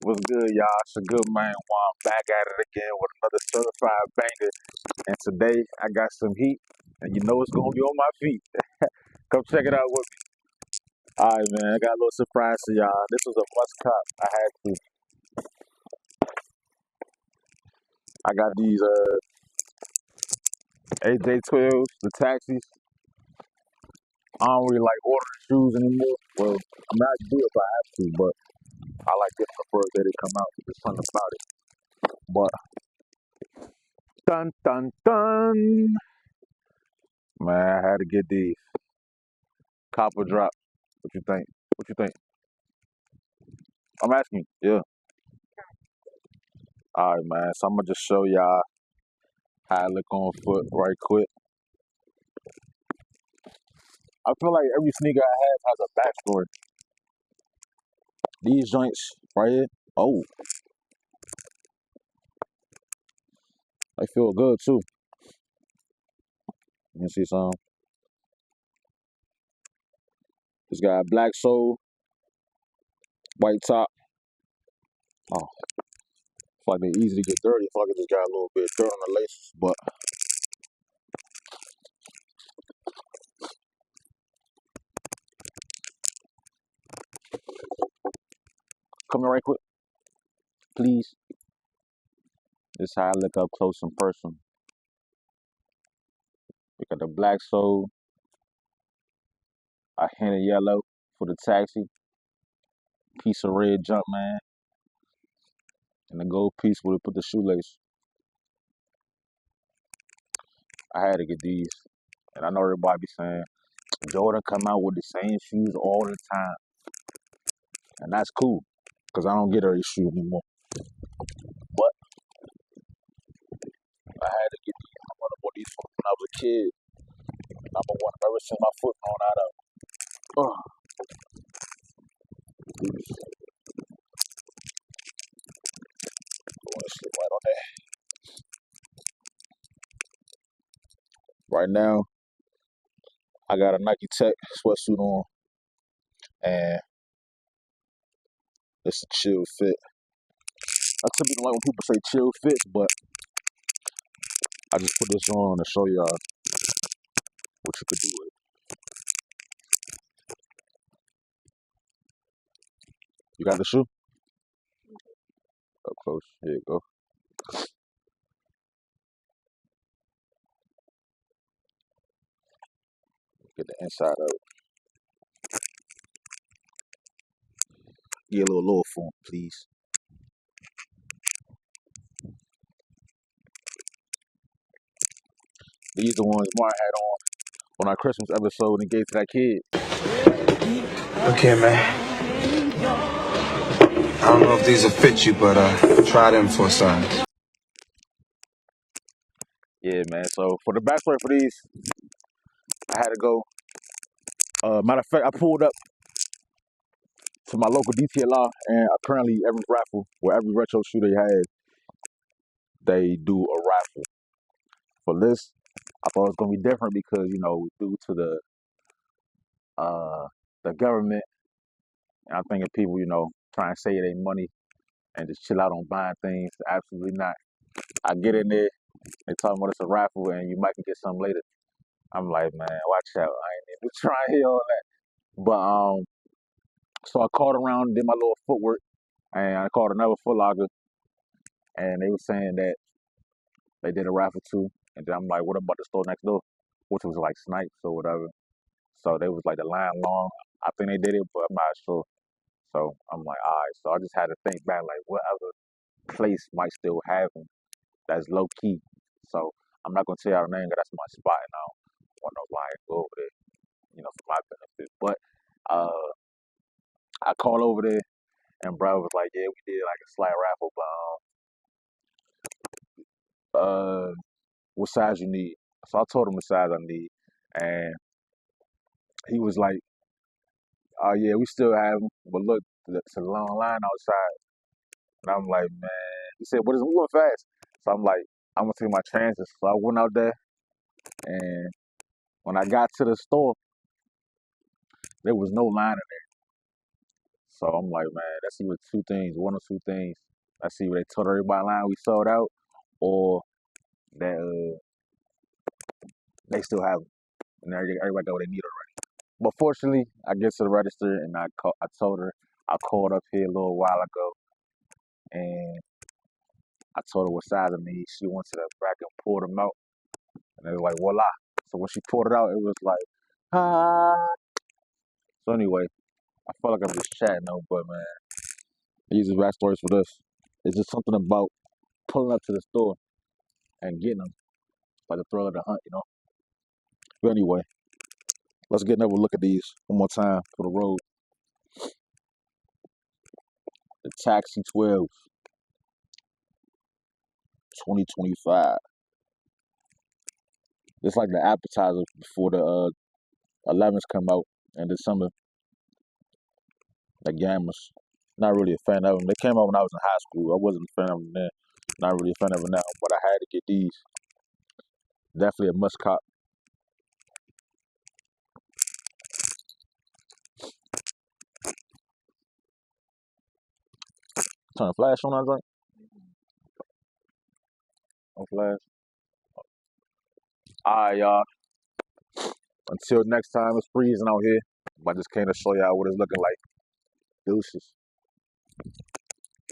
What's good, y'all? It's a good man. Juan back at it again with another certified banger. And today I got some heat, and you know it's gonna be on my feet. Come check it out with me. All right, man. I got a little surprise for y'all. This was a must cop. I had to. I got these AJ12s, the taxis. I don't really like ordering shoes anymore. Well, I mean I do if I have to, but I like getting the first day they come out. There's something about it. But dun dun dun, man, I had to get these copper drop. What you think? What you think? I'm asking you. Yeah. All right, man. So I'm gonna just show y'all how I look on foot right quick. I feel like every sneaker I have has a backstory. These joints right here, oh, they feel good too. You can see some. It's got a black sole, white top. Oh, it's like they're easy to get dirty. It's like it just got a little bit of dirt on the laces. But come here right quick, please. This is how I look up close and personal. We got the black sole, a hint of yellow for the taxi, piece of red Jumpman, and the gold piece where we put the shoelace. I had to get these. And I know everybody be saying Jordan come out with the same shoes all the time. And that's cool. Cause I don't get every shoe anymore. But I had to get these. I wanna bought these when I was a kid. Number one, I've ever seen my foot on out of. Oh, these going to slip right on there. Right now, I got a Nike Tech sweatsuit on and it's a chill fit. I typically like when people say chill fits, but I just put this on to show y'all what you could do with it. You got the shoe? Up close. Here you go. Get the inside of it. Get a little lower for me, please. These the ones Mark had on our Christmas episode and gave to that kid. Okay, man. I don't know if these will fit you, but try them for a size. Yeah, man. So for the backstory for these, I had to go. Matter of fact, I pulled up to my local DTLR, and apparently every raffle or every retro shoe they had, they do a raffle. For this, I thought it was gonna be different because due to uh the government, and I'm thinking people trying to save their money and just chill out on buying things. Absolutely not. I get in there, they talking about it's a raffle, and you might can get some later. I'm like, man, watch out. I ain't even trying to hear all that. But so I called around, did my little footwork, and I called another Foot Locker, and they were saying that they did a raffle too. And then I'm like, what about the store next door, which was like Snipes or whatever. So they was like the line long. I think they did it, but I'm not sure. So I'm like, all right. So I just had to think back, like, what other place might still have them that's low key. So I'm not gonna tell y'all the name, 'cause that's my spot, and I don't want nobody to go over there, for my benefit. But I called over there, and bro was like, yeah, we did like a slight raffle, but what size you need? So I told him the size I need, and he was like, oh yeah, we still have them, but look, it's a long line outside. And I'm like, man, he said, what is moving fast? So I'm like, I'm gonna take my chances. So I went out there, and when I got to the store, there was no line in there. So I'm like, man, that's either two things, one or two things. I see where they told everybody line we sold out, or that they still have them, and everybody got what they need already. But fortunately, I get to the register and I told her I called up here a little while ago, and I told her what size I need. She went to the back and pulled them out, and it was like voila. So when she pulled it out, it was like ah. So anyway, I felt like I'm just chatting though, but man, these are backstories for this. It's just something about pulling up to the store and getting them, like the thrill of the hunt, you know. But anyway, let's get another look at these one more time for the road. The Taxi 12, 2025. It's like the appetizer before the 11s come out in December. The Gammas. Not really a fan of them. They came out when I was in high school. I wasn't a fan of them then. Not really a fan of them now, but I had to get these. Definitely a must cop. Turn the flash on, I drink. No flash. Alright, y'all. Until next time, it's freezing out here. I just came to show y'all what it's looking like. Deuces.